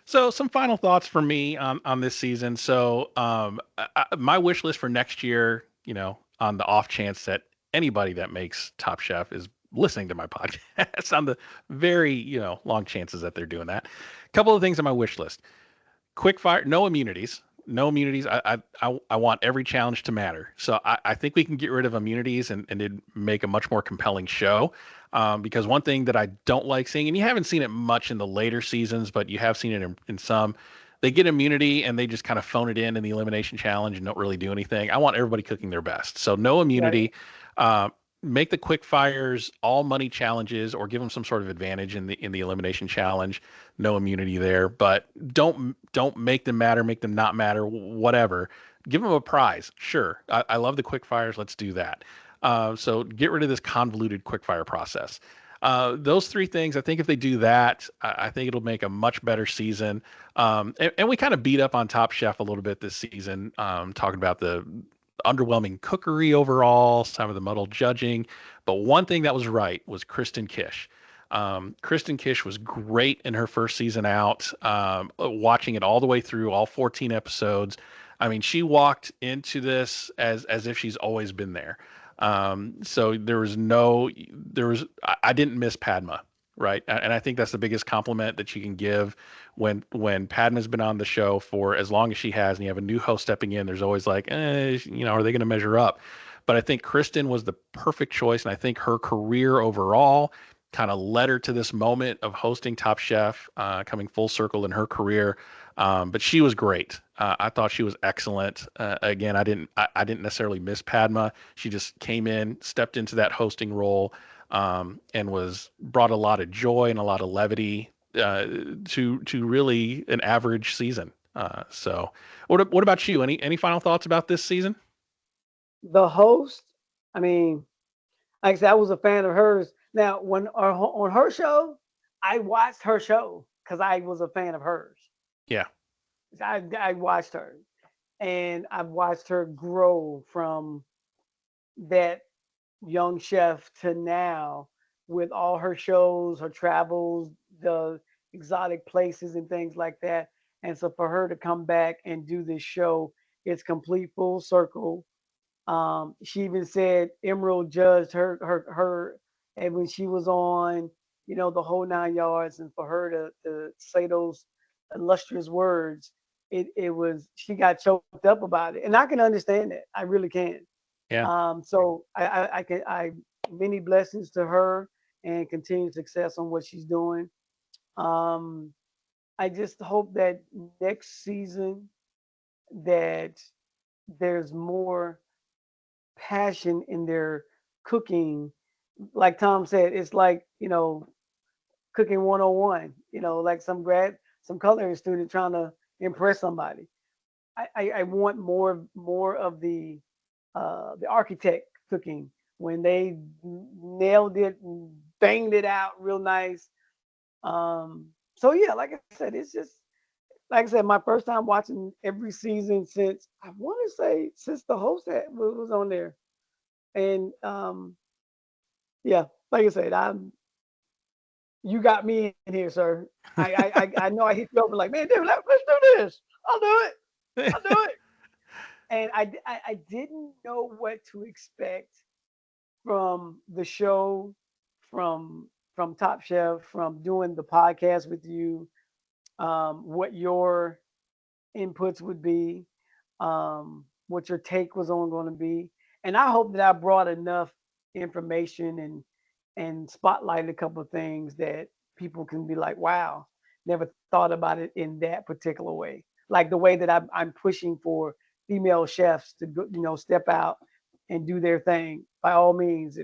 So some final thoughts for me on this season. So my wish list for next year, on the off chance that anybody that makes Top Chef is listening to my podcast, on the very long chances that they're doing that. A couple of things on my wish list: quick fire, no immunities. No immunities. I want every challenge to matter. So I think we can get rid of immunities and it'd make a much more compelling show. Because one thing that I don't like seeing, and you haven't seen it much in the later seasons, but you have seen it in some, they get immunity and they just kind of phone it in the elimination challenge and don't really do anything. I want everybody cooking their best. So no Right. immunity. Uh, Make the quick fires all money challenges or give them some sort of advantage in the elimination challenge. No immunity there, but don't make them matter, make them not matter, whatever. Give them a prize. Sure, I love the quick fires. Let's do that. So get rid of this convoluted quick fire process. Those three things, I think if they do that, I think it'll make a much better season. And we kind of beat up on Top Chef a little bit this season, talking about the underwhelming cookery overall, some of the muddled judging. But one thing that was right was Kristen Kish. Kristen Kish was great in her first season out, watching it all the way through, all 14 episodes. I mean, she walked into this as if she's always been there. So I didn't miss Padma, right? And I think that's the biggest compliment that you can give when Padma's been on the show for as long as she has, and you have a new host stepping in. There's always like, are they going to measure up? But I think Kristen was the perfect choice, and I think her career overall kind of led her to this moment of hosting Top Chef, coming full circle in her career. But she was great. I thought she was excellent. Again, I didn't necessarily miss Padma. She just came in, stepped into that hosting role, and was brought a lot of joy and a lot of levity to really an average season. So, what about you? Any final thoughts about this season? The host, I mean, like I said, I was a fan of hers. Now, on her show, I watched her show because I was a fan of hers. Yeah, I watched her, and I've watched her grow from that young chef to now with all her shows, her travels, the exotic places and things like that. And so for her to come back and do this show, it's complete full circle. She even said Emerald judged her, and when she was on, the whole 9 yards, and for her to say those illustrious words, it was she got choked up about it, and I can understand that. I really can. yeah, So I many blessings to her and continued success on what she's doing. Um, I just hope that next season that there's more passion in their cooking. Like Tom said, it's like, cooking 101, like some culinary student trying to impress somebody. I want more of the architect cooking when they nailed it and banged it out real nice. So yeah, like I said, it's just like I said, my first time watching every season since I want to say since the host was on there, and yeah, like I said, you got me in here, sir. I know I hit you up like, man, dude, let's do this. I'll do it. I'll do it. And I didn't know what to expect from the show, from Top Chef, from doing the podcast with you, what your inputs would be, what your take was on going to be, and I hope that I brought enough information and spotlighted a couple of things that people can be like, wow, never thought about it in that particular way. Like the way that I'm pushing for female chefs to go, step out and do their thing. By all means,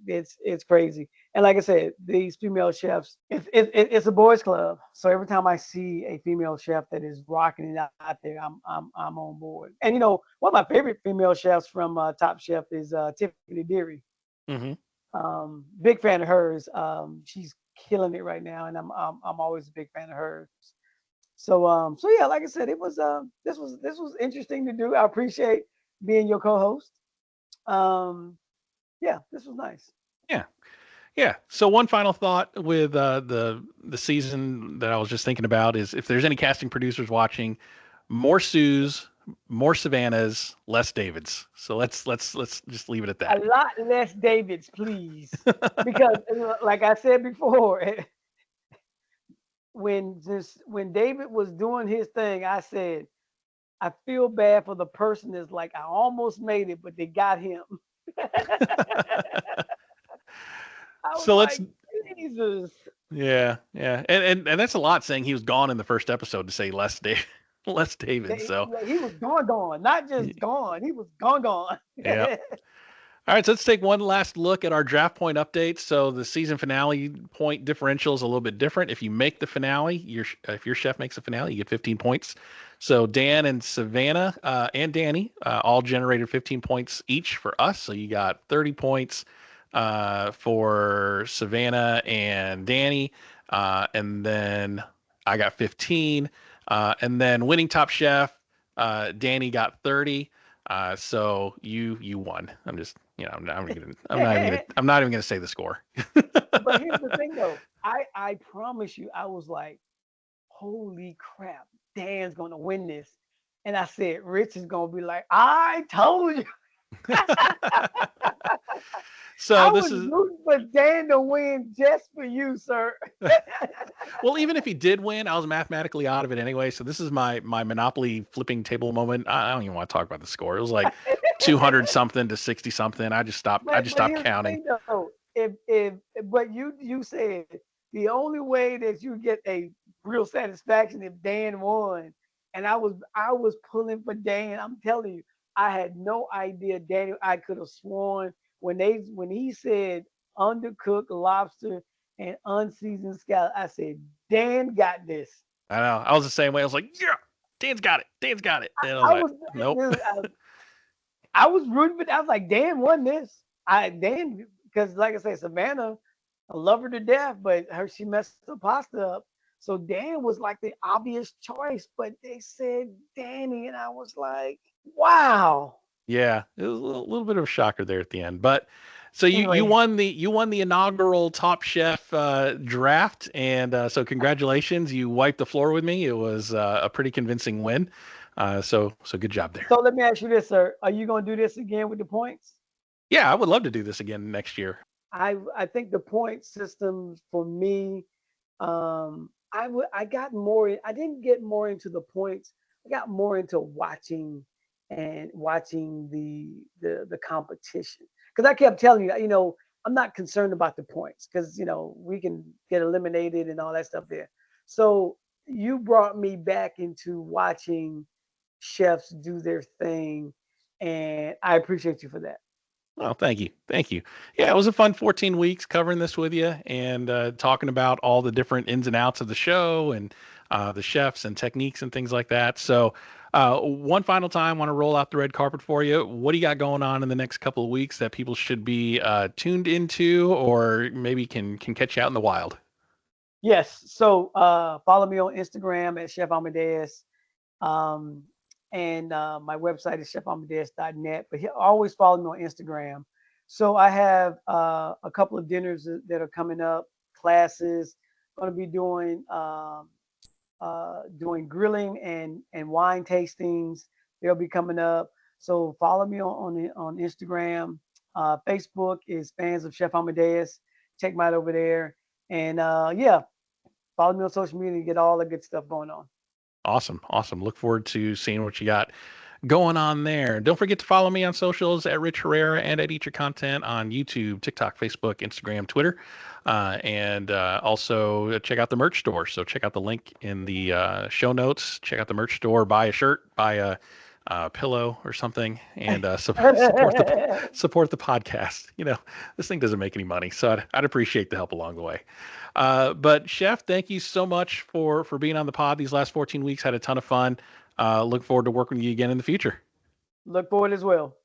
it's crazy. And like I said, these female chefs, it's a boys club. So every time I see a female chef that is rocking it out there, I'm on board. And one of my favorite female chefs from Top Chef is Tiffany Deary. hmm Big fan of hers. She's killing it right now, and I'm always a big fan of hers. So yeah, like I said, it was this was interesting to do. I appreciate being your co-host. Um, yeah, this was nice. yeah. Yeah. So one final thought with the season that I was just thinking about is if there's any casting producers watching, more Sues, more Savannahs, less Davids. So let's just leave it at A that. lot less Davids, please, because like I said before, when David was doing his thing, I said I feel bad for the person that's like I almost made it, but they got him. I was So let's like, Jesus. yeah. And that's a lot saying he was gone in the first episode to say less David less David. So Yeah, he was gone, not just gone. He was gone. yeah. All right, so let's take one last look at our draft point updates. So the season finale point differential is a little bit different. If you make the finale, if your chef makes a finale, you get 15 points. So Dan and Savannah and Danny all generated 15 points each for us. So you got 30 points for Savannah and Danny, and then I got 15. And then winning top chef, Danny got 30. So you won. I'm just I'm not even gonna say the score. But here's the thing though. I promise you, I was like, holy crap, Dan's gonna win this. And I said, Rich is gonna be like, I told you. So I this was is rooting for Dan to win just for you, sir. well, even if he did win, I was mathematically out of it anyway. So this is my Monopoly flipping table moment. I don't even want to talk about the score. It was like 200 something to 60 something. I just But stopped here's the counting. thing though, if but you said the only way that you get a real satisfaction if Dan won, and I was pulling for Dan. I'm telling you, I had no idea Daniel. I could have sworn when he said undercooked lobster and unseasoned scallop, I said Dan got this. I know. I was the same way. I was like, yeah, Dan's got it. Dan's got it. And I was I like, was nope. dude, I was rooting for. I was like, Dan won this. Dan because like I say, Savannah, I love her to death, but she messed the pasta up. So Dan was like the obvious choice, but they said Danny, and I was like, wow. Yeah, it was little bit of a shocker there at the end, but so you Anyway, won the inaugural Top Chef draft, and so congratulations, you wiped the floor with me. It was a pretty convincing win. So good job there. so let me ask you this, sir: are you gonna do this again with the points? Yeah, I would love to do this again next year. I think the point system for me, I got more. I didn't get more into the points. I got more into watching the competition because I kept telling you, I'm not concerned about the points because we can get eliminated and all that stuff there. So you brought me back into watching chefs do their thing, and I appreciate you for that. Oh, thank you. Thank you. Yeah, it was a fun 14 weeks covering this with you and talking about all the different ins and outs of the show and the chefs and techniques and things like that. So, one final time, want to roll out the red carpet for you. What do you got going on in the next couple of weeks that people should be tuned into or maybe can catch you out in the wild? Yes. So follow me on Instagram at Chef Amadeus. Um, and my website is chefamadeus.net. But always follow me on Instagram. So I have a couple of dinners that are coming up, classes. Going to be doing grilling and wine tastings. They'll be coming up. So follow me on Instagram. Facebook is fans of Chef Amadeus. Check me out over there. And yeah, follow me on social media to get all the good stuff going on. Awesome. Awesome. Look forward to seeing what you got going on there. Don't forget to follow me on socials at Rich Herrera and at Eat Your Content on YouTube, TikTok, Facebook, Instagram, Twitter. And also check out the merch store. So check out the link in the show notes. Check out the merch store, buy a shirt, buy a pillow or something, and support the podcast. This thing doesn't make any money, so I'd appreciate the help along the way. But Chef, thank you so much for being on the pod these last 14 weeks. Had a ton of fun. Look forward to working with you again in the future. Look forward as well.